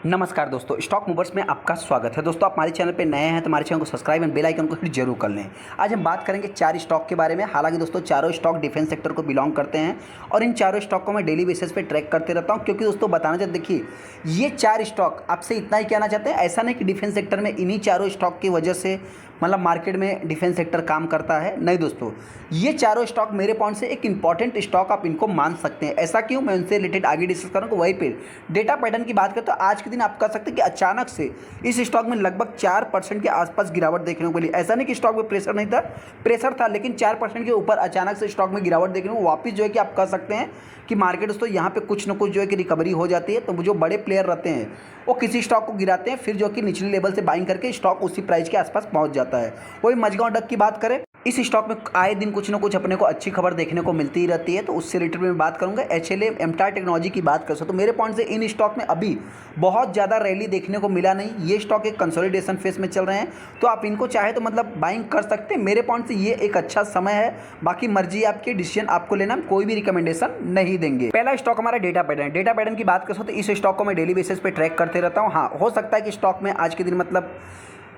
नमस्कार दोस्तों, stock movers में आपका स्वागत है। दोस्तों, आप हमारे चैनल पे नए हैं तो हमारे चैनल को सब्सक्राइब एंड बेल आइकन को हिट जरूर कर लें। आज हम बात करेंगे 4 स्टॉक के बारे में। हालांकि दोस्तों चारों स्टॉक डिफेंस सेक्टर को बिलोंग करते हैं और इन चारों स्टॉक को मैं डेली बेसिस पे ट्रैक करते रहता हूं, क्योंकि दोस्तों बताना चाहते, देखिए ये 4 स्टॉक आपसे इतना ही कहना चाहते हैं। ऐसा नहीं कि डिफेंस सेक्टर में इन्हीं चारों स्टॉक की वजह से मतलब मार्केट में डिफेंस सेक्टर काम करता है, नहीं दोस्तों। ये चारों स्टॉक मेरे पॉइंट से एक इंपॉर्टेंट स्टॉक आप इनको मान सकते हैं। ऐसा क्यों, मैं उनसे रिलेटेड आगे डिस्कस करूँगा। वहीं पे डेटा पैटर्न की बात करें तो आज के दिन आप कह सकते हैं कि अचानक से इस स्टॉक में लगभग 4% के आसपास गिरावट देखने को मिली। ऐसा नहीं कि स्टॉक में प्रेशर नहीं था, प्रेशर था, लेकिन 4% के ऊपर अचानक से स्टॉक में गिरावट देखने को वापस जो है कि आप कह सकते हैं कि मार्केट दोस्तों यहाँ पे कुछ ना कुछ जो है कि रिकवरी हो जाती है। तो जो बड़े प्लेयर रहते हैं वो किसी स्टॉक को गिराते हैं, फिर जो कि निचले लेवल से बाइंग करके स्टॉक उसी प्राइस के आसपास पहुंच जाता है। वही मझगांव डक की बात करें, इस स्टॉक में आए दिन कुछ ना कुछ अपने को अच्छी खबर देखने को मिलती ही रहती है, तो उससे रिलेटेड मैं बात करूंगा। HLA एमटार टेक्नोलॉजी की बात कर सकते, तो मेरे पॉइंट से इन स्टॉक में अभी बहुत ज़्यादा रैली देखने को मिला नहीं। ये स्टॉक एक कंसोलिडेशन फेज में चल रहे हैं, तो आप इनको चाहे तो मतलब बाइंग कर सकते हैं। मेरे पॉइंट से ये एक अच्छा समय है, बाकी मर्जी आपकी, डिसीजन आपको लेना, कोई भी रिकमेंडेशन नहीं देंगे। पहला स्टॉक हमारा डेटा पैटर्न। डेटा पैटर्न की बात कर सकते, इस स्टॉक को मैं डेली बेसिस पे ट्रैक करते रहता हूँ। हाँ, हो सकता है कि स्टॉक में आज के दिन मतलब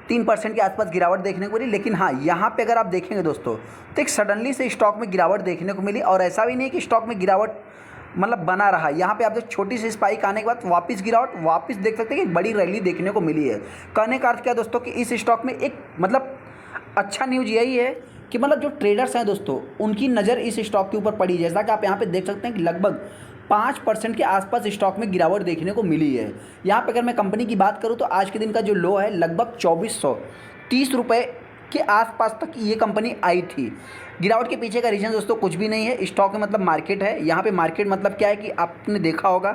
3% के आसपास गिरावट देखने को मिली, लेकिन हाँ यहाँ पे अगर आप देखेंगे दोस्तों तो एक सडनली से स्टॉक में गिरावट देखने को मिली। और ऐसा भी नहीं कि स्टॉक में गिरावट मतलब बना रहा। यहाँ पे आप जो छोटी सी स्पाइक आने के बाद वापस गिरावट, वापस देख सकते हैं कि एक बड़ी रैली देखने को मिली है। कहने का अर्थ क्या दोस्तों कि इस स्टॉक में एक मतलब अच्छा न्यूज़ यही है कि मतलब जो ट्रेडर्स हैं दोस्तों उनकी नज़र इस स्टॉक के ऊपर पड़ी। जैसा कि आप यहाँ पे देख सकते हैं कि लगभग 5% के आसपास स्टॉक में गिरावट देखने को मिली है। यहाँ पे अगर मैं कंपनी की बात करूँ तो आज के दिन का जो लो है लगभग 2430 रुपये के आसपास तक ये कंपनी आई थी। गिरावट के पीछे का रीज़न दोस्तों कुछ भी नहीं है, स्टॉक में मतलब मार्केट है। यहाँ पे मार्केट मतलब क्या है कि आपने देखा होगा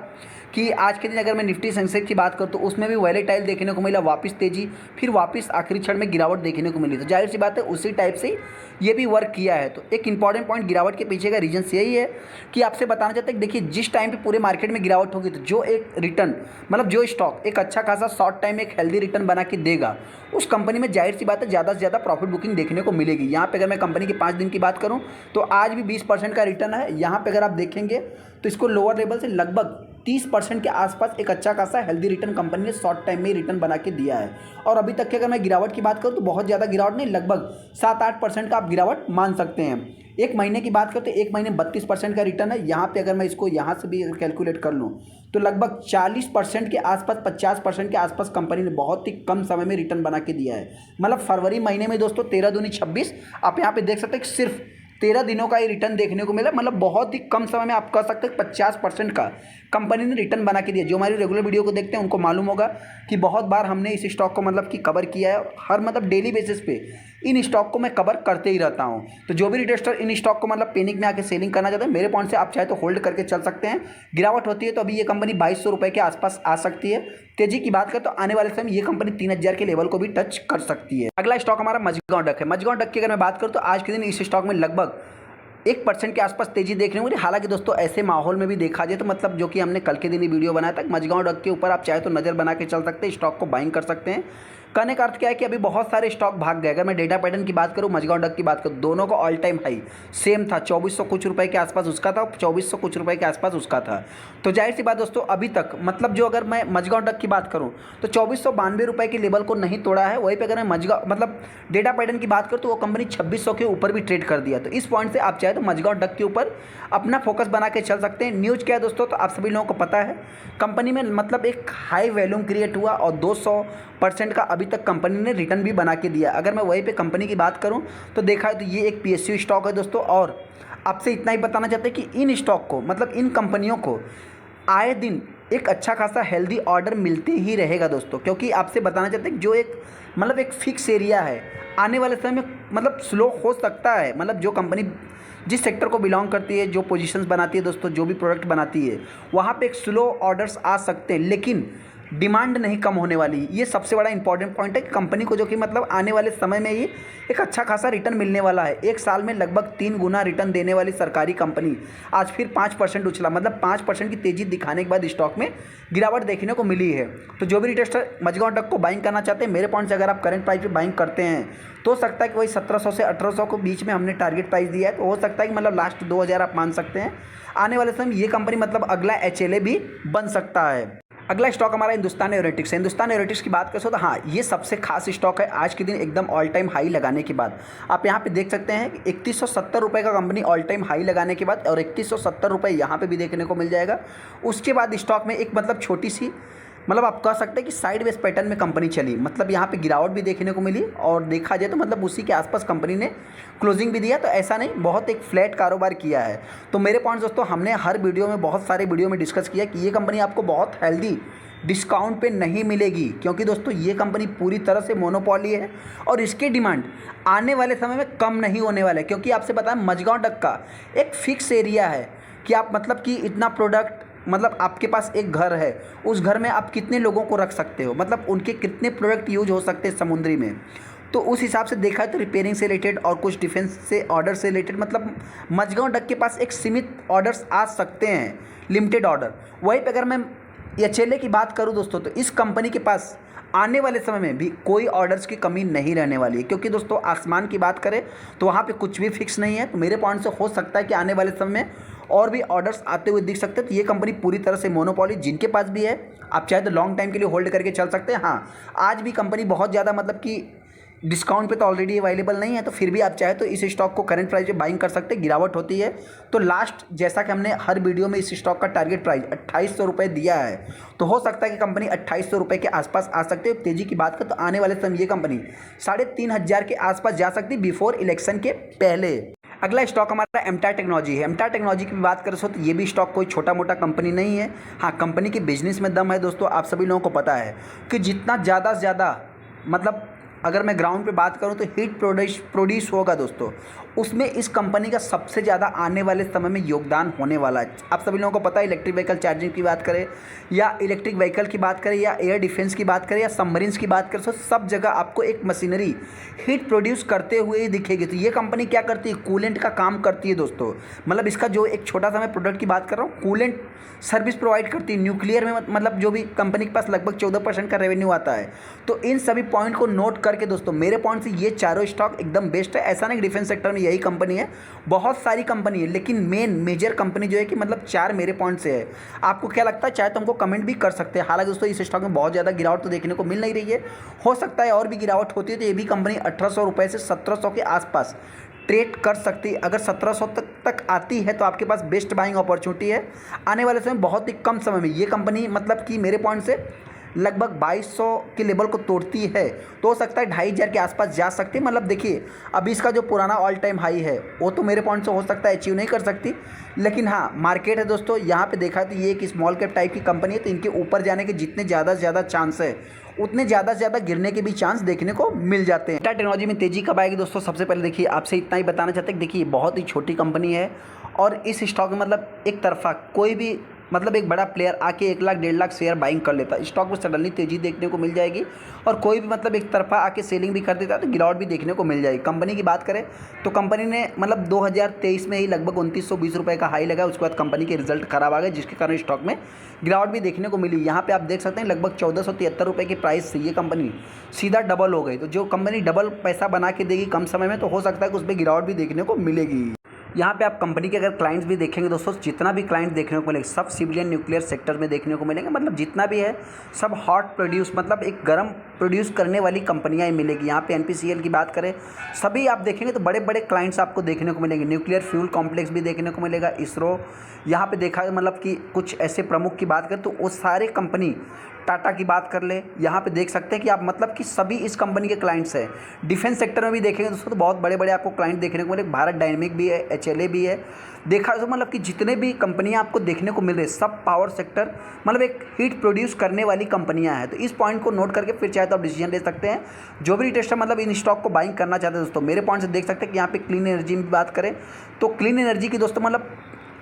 कि आज के दिन अगर मैं निफ्टी सेंसेक्स की बात करूँ तो उसमें भी वॉलेटाइल देखने को मिला, वापस तेजी, फिर वापस आखिरी क्षण में गिरावट देखने को मिली। तो जाहिर सी बात है उसी टाइप से ये भी वर्क किया है। तो एक इंपॉर्टेंट पॉइंट गिरावट के पीछे का रीजन यही है कि आपसे बताना चाहते हैं, देखिए जिस टाइम पे पूरे मार्केट में गिरावट होगी तो जो एक रिटर्न मतलब जो स्टॉक एक अच्छा खासा शॉर्ट टाइम एक हेल्दी रिटर्न बना के देगा, उस कंपनी में जाहिर सी बात है ज़्यादा से ज़्यादा प्रॉफिट बुकिंग देखने को मिलेगी। यहाँ पे अगर मैं कंपनी के 5 दिन की बात करूँ तो आज भी 20% का रिटर्न है। यहाँ पे अगर आप देखेंगे तो इसको लोअर लेवल से लगभग 30% के आसपास एक अच्छा खासा हेल्दी रिटर्न कंपनी ने शॉर्ट टाइम में ही रिटर्न बना के दिया है। और अभी तक की अगर मैं गिरावट की बात करूँ तो बहुत ज़्यादा गिरावट नहीं, लगभग 7-8% का आप गिरावट मान सकते हैं। एक महीने की बात करें तो एक महीने 32% का रिटर्न है। यहाँ पे अगर मैं इसको यहाँ से भी कैलकुलेट कर लूँ तो लगभग 40% के आसपास 50% के आसपास कंपनी ने बहुत ही कम समय में रिटर्न बना के दिया है। मतलब फरवरी महीने में दोस्तों 13 दूनी 26, आप यहाँ पे देख सकते हैं कि सिर्फ 13 दिनों का ये रिटर्न देखने को मिला। मतलब बहुत ही कम समय में आप कह सकते हैं 50% का कंपनी ने रिटर्न बना के दिया। जो हमारी रेगुलर वीडियो को देखते हैं उनको मालूम होगा कि बहुत बार हमने इस स्टॉक को मतलब कि कवर किया है। हर मतलब डेली बेसिस पे इन स्टॉक को मैं कवर करते ही रहता हूं। तो जो भी रिटेस्टर इन स्टॉक को मतलब पैनिक में आके सेलिंग करना चाहते हैं, मेरे पॉइंट से आप चाहे तो होल्ड करके चल सकते हैं। गिरावट होती है तो अभी ये कंपनी 2200 रुपये के आसपास आ सकती है। तेजी की बात करें तो आने वाले समय ये कंपनी 3000 के लेवल को भी टच कर सकती है। अगला स्टॉक हमारा मझगांव डक है। मझगांव डक की अगर मैं बात करूँ तो आज के दिन इस स्टॉक में लगभग 1% के आसपास तेजी देखने को मिली। हालांकि दोस्तों ऐसे माहौल में भी देखा जाए तो मतलब जो कि हमने कल के दिन ही वीडियो बनाया था, मझगांव डक के ऊपर आप चाहे तो नज़र बना के चल सकते हैं, स्टॉक को बाइंग कर सकते हैं। कहने का अर्थ क्या है कि अभी बहुत सारे स्टॉक भाग गए। अगर मैं डेटा पैटर्न की बात करूँ, मझगांव डक की बात करूँ, दोनों का ऑल टाइम हाई सेम था, 2400 कुछ रुपए के आसपास उसका था, 2400 कुछ रुपए के आसपास उसका था। तो जाहिर सी बात दोस्तों अभी तक मतलब जो अगर मैं मझगांव डक की बात करूँ तो 2492 रुपये के लेवल को नहीं तोड़ा है। वहीं पर अगर मैं मझगांव मतलब डेटा पैटर्न की बात करूँ तो वो कंपनी 2600 के ऊपर भी ट्रेड कर दिया। तो इस पॉइंट से आप चाहे तो मझगांव डक के ऊपर अपना फोकस बना के चल सकते हैं। न्यूज़ क्या है दोस्तों, तो आप सभी लोगों को पता है कंपनी में मतलब एक हाई वैल्यूम क्रिएट हुआ और 200% का अभी तक कंपनी ने रिटर्न भी बना के दिया। अगर मैं वहीं पे कंपनी की बात करूं तो देखा है तो ये एक PSU स्टॉक है दोस्तों। और आपसे इतना ही बताना चाहते हैं कि इन स्टॉक को मतलब इन कंपनियों को आए दिन एक अच्छा खासा हेल्दी ऑर्डर मिलते ही रहेगा दोस्तों, क्योंकि आपसे बताना चाहते हैं कि जो एक मतलब एक फिक्स एरिया है आने वाले समय में मतलब स्लो हो सकता है। मतलब जो कंपनी जिस सेक्टर को बिलोंग करती है, जो पोजीशंस बनाती है दोस्तों, जो भी प्रोडक्ट बनाती है, वहाँ पे एक स्लो ऑर्डर्स आ सकते हैं, लेकिन डिमांड नहीं कम होने वाली। ये सबसे बड़ा इंपॉर्टेंट पॉइंट है कि कंपनी को जो कि मतलब आने वाले समय में ही एक अच्छा खासा रिटर्न मिलने वाला है। एक साल में लगभग 3 गुना रिटर्न देने वाली सरकारी कंपनी आज फिर 5% उछला, मतलब 5% की तेजी दिखाने के बाद स्टॉक में गिरावट देखने को मिली है। तो जो भी रिटेस्टर मझगांव डक को बाइंग करना चाहते हैं, मेरे पॉइंट से अगर आप करंट प्राइस पे बाइंग करते हैं तो हो सकता है कि वही 1700 से 1800 को बीच में हमने टारगेट प्राइस दिया है। तो हो सकता है कि मतलब लास्ट 2000 आप मान सकते हैं। आने वाले समय ये कंपनी मतलब अगला HLA भी बन सकता है। अगला स्टॉक हमारा हिंदुस्तान एरोनॉटिक्स है। हिंदुस्तान एरोनॉटिक्स की बात करें तो हाँ, ये सबसे खास स्टॉक है आज के दिन एकदम ऑल टाइम हाई लगाने के बाद। आप यहाँ पे देख सकते हैं 3170 रुपये का कंपनी ऑल टाइम हाई लगाने के बाद, और 3170 रुपये यहाँ पे भी देखने को मिल जाएगा। उसके बाद स्टॉक में एक मतलब छोटी सी मतलब आप कह सकते हैं कि साइड वेज पैटर्न में कंपनी चली, मतलब यहाँ पे गिरावट भी देखने को मिली, और देखा जाए तो मतलब उसी के आसपास कंपनी ने क्लोजिंग भी दिया। तो ऐसा नहीं, बहुत एक फ्लैट कारोबार किया है। तो मेरे पॉइंट्स दोस्तों, हमने हर वीडियो में बहुत सारे वीडियो में डिस्कस किया कि ये कंपनी आपको बहुत हेल्दी डिस्काउंट पे नहीं मिलेगी, क्योंकि दोस्तों ये कंपनी पूरी तरह से मोनोपोली है और इसकी डिमांड आने वाले समय में कम नहीं होने वाला है। क्योंकि आपसे पता है मझगांव डक्का एक फिक्स एरिया है कि आप मतलब कि इतना प्रोडक्ट, मतलब आपके पास एक घर है, उस घर में आप कितने लोगों को रख सकते हो, मतलब उनके कितने प्रोडक्ट यूज हो सकते हैं समुद्री में। तो उस हिसाब से देखा है तो रिपेयरिंग से रिलेटेड और कुछ डिफेंस से ऑर्डर से रिलेटेड मतलब मझगांव डक के पास एक सीमित ऑर्डर्स आ सकते हैं, लिमिटेड ऑर्डर। वहीं पर अगर मैं एचएलए की बात करूं दोस्तों, तो इस कंपनी के पास आने वाले समय में भी कोई ऑर्डर्स की कमी नहीं रहने वाली है। क्योंकि दोस्तों आसमान की बात करें तो वहाँ पे कुछ भी फिक्स नहीं है। तो मेरे पॉइंट से हो सकता है कि आने वाले समय में और भी ऑर्डर्स आते हुए दिख सकते हैं। तो ये कंपनी पूरी तरह से मोनोपोली जिनके पास भी है, आप चाहे तो लॉन्ग टाइम के लिए होल्ड करके चल सकते हैं। हाँ, आज भी कंपनी बहुत ज़्यादा मतलब कि डिस्काउंट पे तो ऑलरेडी अवेलेबल नहीं है, तो फिर भी आप चाहे तो इस स्टॉक को करंट प्राइस पे बाइंग कर सकते हैं। गिरावट होती है तो लास्ट, जैसा कि हमने हर वीडियो में इस स्टॉक का टारगेट प्राइस 2800 रुपये दिया है, तो हो सकता है कि कंपनी 2800 रुपये के आसपास आ सकती है। तेज़ी की बात करें तो आने वाले समय ये कंपनी 3500 के आसपास जा सकती है बिफोर इलेक्शन के पहले। अगला स्टॉक हमारा एमटार टेक्नोलॉजी है। एमटार टेक्नोलॉजी की बात करें तो ये भी स्टॉक कोई छोटा मोटा कंपनी नहीं है। हाँ, कंपनी के बिजनेस में दम है दोस्तों। आप सभी लोगों को पता है कि जितना ज़्यादा से ज़्यादा मतलब अगर मैं ग्राउंड पे बात करूं तो हीट प्रोड्यूस होगा दोस्तों, उसमें इस कंपनी का सबसे ज़्यादा आने वाले समय में योगदान होने वाला है। आप सभी लोगों को पता है, इलेक्ट्रिक व्हीकल चार्जिंग की बात करें या इलेक्ट्रिक व्हीकल की बात करें या एयर डिफेंस की बात करें या सबमरीन्स की बात करें, तो सब जगह आपको एक मशीनरी हीट प्रोड्यूस करते हुए ही दिखेगी। तो ये कंपनी क्या करती है, कूलेंट का काम करती है दोस्तों। मतलब इसका जो एक छोटा सा मैं प्रोडक्ट की बात कर रहा हूँ, कूलेंट सर्विस प्रोवाइड करती है न्यूक्लियर में, मतलब जो भी कंपनी के पास लगभग 14% का रेवेन्यू आता है। तो इन सभी पॉइंट को नोट करके दोस्तों मेरे पॉइंट से ये चारों स्टॉक एकदम बेस्ट है। ऐसा नहीं कि डिफेंस सेक्टर में यही कंपनी है, बहुत सारी कंपनी है, लेकिन मेजर कंपनी जो है कि मतलब 4 मेरे पॉइंट से है। आपको क्या लगता है, चाहे तो हमको कमेंट भी कर सकते हैं। हालांकि दोस्तों इस स्टॉक में बहुत ज़्यादा गिरावट तो देखने को मिल नहीं रही है, हो सकता है और भी गिरावट होती है तो ये भी कंपनी 1800 रुपये से 1700 के आसपास ट्रेड कर सकती है। अगर 1700 तक आती है तो आपके पास बेस्ट बाइंग अपॉर्चुनिटी है। आने वाले समय बहुत ही कम समय में ये कंपनी मतलब कि मेरे पॉइंट से लगभग 2200 के लेवल को तोड़ती है तो हो सकता है 2500 के आसपास जा सकती है। मतलब देखिए, अभी इसका जो पुराना ऑल टाइम हाई है वो तो मेरे पॉइंट से हो सकता है अचीव नहीं कर सकती, लेकिन हाँ मार्केट है दोस्तों, यहाँ पे देखा तो ये एक स्मॉल कैप टाइप की कंपनी है, तो इनके ऊपर जाने के जितने ज़्यादा से ज़्यादा चांस है उतने ज़्यादा से ज़्यादा गिरने के भी चांस देखने को मिल जाते हैं। एमटार टेक्नोलॉजी में तेज़ी कब आएगी दोस्तों, सबसे पहले देखिए आपसे इतना ही बताना चाहते हैं कि देखिए बहुत ही छोटी कंपनी है और इस स्टॉक में मतलब एक तरफा कोई भी मतलब एक बड़ा प्लेयर आके 1 लाख 1.5 लाख शेयर बाइंग कर लेता है, स्टॉक में सडनली तेज़ी देखने को मिल जाएगी। और कोई भी मतलब एक तरफा आके सेलिंग भी कर देता है तो गिरावट भी देखने को मिल जाएगी। कंपनी की बात करें तो कंपनी ने मतलब 2023 में ही लगभग 2920 रुपये का हाई लगा, उसके बाद कंपनी के रिजल्ट खराब आ गए जिसके कारण स्टॉक में गिरावट भी देखने को मिली। यहाँ पे आप देख सकते हैं लगभग 1473 रुपये की प्राइस से ये कंपनी सीधा डबल हो गई। तो जो कंपनी डबल पैसा बना के देगी कम समय में, तो हो सकता है कि उस पर गिरावट भी देखने को मिलेगी। यहाँ पे आप कंपनी के अगर क्लाइंट्स भी देखेंगे दोस्तों, जितना भी क्लाइंट देखने को मिलेंगे सब सिविलियन न्यूक्लियर सेक्टर में देखने को मिलेंगे। मतलब जितना भी है सब हॉट प्रोड्यूस, मतलब एक गर्म प्रोड्यूस करने वाली कंपनियाँ ही मिलेगी। यहाँ पे एनपीसीएल की बात करें, सभी आप देखेंगे तो बड़े बड़े क्लाइंट्स आपको देखने को मिलेंगे। न्यूक्लियर फ्यूल कॉम्प्लेक्स भी देखने को मिलेगा, इसरो, यहाँ पे देखा मतलब कि कुछ ऐसे प्रमुख की बात करें तो वो सारे कंपनी, टाटा की बात कर ले, यहाँ पे देख सकते हैं कि आप मतलब कि सभी इस कंपनी के क्लाइंट्स हैं। डिफेंस सेक्टर में भी देखेंगे दोस्तों तो बहुत बड़े बड़े आपको क्लाइंट देखने को मिले, भारत डायनेमिक भी है, एचएलए भी है। देखा तो मतलब कि जितने भी कंपनियां आपको देखने को मिल रही है सब पावर सेक्टर, मतलब एक हीट प्रोड्यूस करने वाली कंपनियां हैं। तो इस पॉइंट को नोट करके फिर चाहे तो आप डिसीजन ले सकते हैं। जो भी रिटेस्टर मतलब इन स्टॉक को बाइंग करना चाहते हैं दोस्तों, मेरे पॉइंट से देख सकते हैं कि यहाँ पे क्लीन एनर्जी में बात करें तो क्लीन एनर्जी की दोस्तों मतलब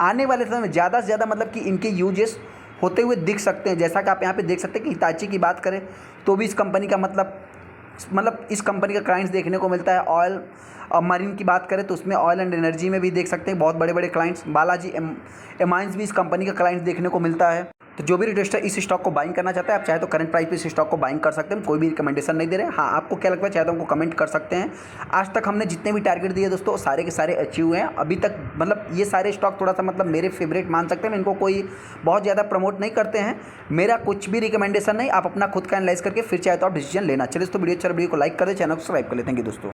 आने वाले समय में ज़्यादा से ज़्यादा मतलब कि इनके यूजेस होते हुए दिख सकते हैं। जैसा कि आप यहाँ पे देख सकते हैं कि हिताची की बात करें तो भी इस कंपनी का मतलब इस कंपनी का क्लाइंट्स देखने को मिलता है। ऑयल और मरीन की बात करें तो उसमें ऑयल एंड एनर्जी में भी देख सकते हैं बहुत बड़े बड़े क्लाइंट्स। बालाजी एमाइंस भी इस कंपनी का क्लाइंट्स देखने को मिलता है। तो जो भी इन्वेस्टर इस स्टॉक को बाइंग करना चाहता है, आप चाहे तो करंट प्राइस पे इस स्टॉक को बाइंग कर सकते हैं, कोई भी रिकमेंडेशन नहीं दे रहे हैं। हाँ, आपको क्या लगता है चाहे तो हमको कमेंट कर सकते हैं। आज तक हमने जितने भी टारगेट दिए दोस्तों सारे के सारे अचीव हुए हैं अभी तक। मतलब ये सारे स्टॉक थोड़ा सा मतलब मेरे फेवरेट मान सकते हैं, इनको कोई बहुत ज़्यादा प्रमोट नहीं करते हैं, मेरा कुछ भी रिकमेंडेशन नहीं। आप अपना खुद का एनालाइज करके फिर चाहे तो आप डिसीजन लेना। चलिए दोस्तों वीडियो को लाइक कर दे, चैनल को सब्सक्राइब कर लेते हैं दोस्तों।